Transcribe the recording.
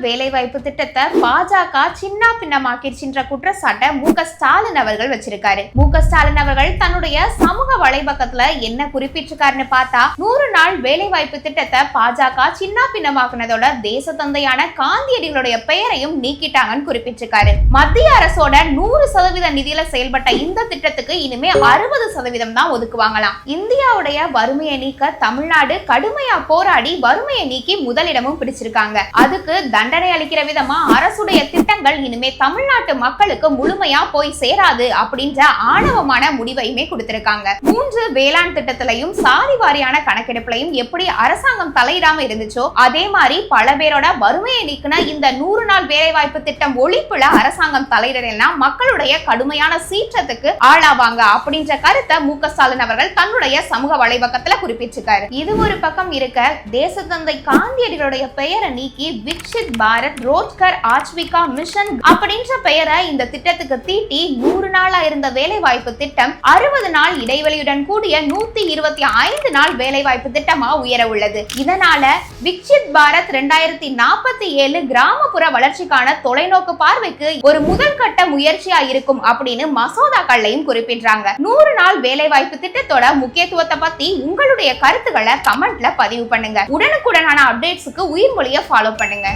வேலைவாய்ப்பு திட்டத்தை பாஜக சின்ன பின்னமாக்கிடுச்சுன்ற குற்றச்சாட்டை மு.க. ஸ்டாலின் அவர்கள் வச்சிருக்காரு. மு.க. ஸ்டாலின் அவர்கள் தன்னுடைய சமூக வலைபக்கத்துல என்ன குறிப்பிட்டிருக்காருன்னு பார்த்தா, 100 நாள் வேலைவாய்ப்பு திட்டத்தை பாஜக சின்ன பின்னமாக்குனதோட தேச தந்தையான காந்தியடிகளுடைய பெயரையும் நீக்கிட்டாங்கன்னு குறிப்பிட்டிருக்காரு. மத்திய அரசோட 100% நிதியில செயல்பட்ட இந்த திட்டத்துக்கு இனிமே 60% தான் ஒதுக்குவாங்களாம். இந்தியாவுடைய வறுமையை நீக்க தமிழ்நாடு கடுமையா போராடி வறுமையை நீக்கி முதலிடமும் பிடிச்சிருக்காங்க. அதுக்கு தண்டனை அளிக்கிற விதமா அரசுடைய திட்டங்கள் இனிமே தமிழ்நாட்டு மக்களுக்கு முழுமையா போய் சேராது அப்படின்ற ஆணவமான முடிவையுமே கொடுத்திருக்காங்க. 3 வேளாண் திட்டத்திலையும் சாதி வாரியான கணக்கெடுப்புலையும் எப்படி அரசாங்கம் தலையிடாம இருந்துச்சோ அதே மாதிரி பல பேரோட வறுமையை நீக்கின இந்த 100 நாள் வேலைவாய்ப்பு திட்டம் ஒழிப்புல அரசாங்கம் தலையிடலைன்னா மக்களுடைய கடுமையான சீற்றத்துக்கு ஆளாவாங்க அப்படின்ற கருத்தை மு.க. ஸ்டாலின் அவர்கள் தன்னுடைய சமூக வலைபக்கத்துல குறிப்பிட்டிருக்காரு. இது ஒரு பக்கம் இருக்க, தேசத்தந்தை காந்தியடிகளுடைய பெயரை நீக்கி விக்ஷித் பாரத் ரோஜ்கர் ஆஜீவிகா மிஷன் அப்படின்ற பெயரை இந்த திட்டத்துக்கு தீட்டி 100 நாளா இருந்த வேலைவாய்ப்பு திட்டம் 60 நாள் இடைவெளியுடன் கூடிய 125 நாள் வேலைவாய்ப்பு திட்டமா உயர உள்ளது. இதனால விக்ஷித் பாரத் 2047 கிராமப்புற வளர்ச்சிக்கான தொலைநோக்கு பார்வைக்கு ஒரு முதல் கட்ட முயற்சியா இருக்கும் அப்படின்னு மசோதாக்கள்லையும் குறிப்பிடுறாங்க. 100 நாள் வேலைவாய்ப்பு திட்டத்தோட முக்கியத்துவத்தை பத்தி உங்களுடைய கருத்துக்களை கமெண்ட்ல பதிவு பண்ணுங்க. உடனுக்குடனான அப்டேட்ஸ்க்கு உயிர்மொழியை ஃபாலோ பண்ணுங்க.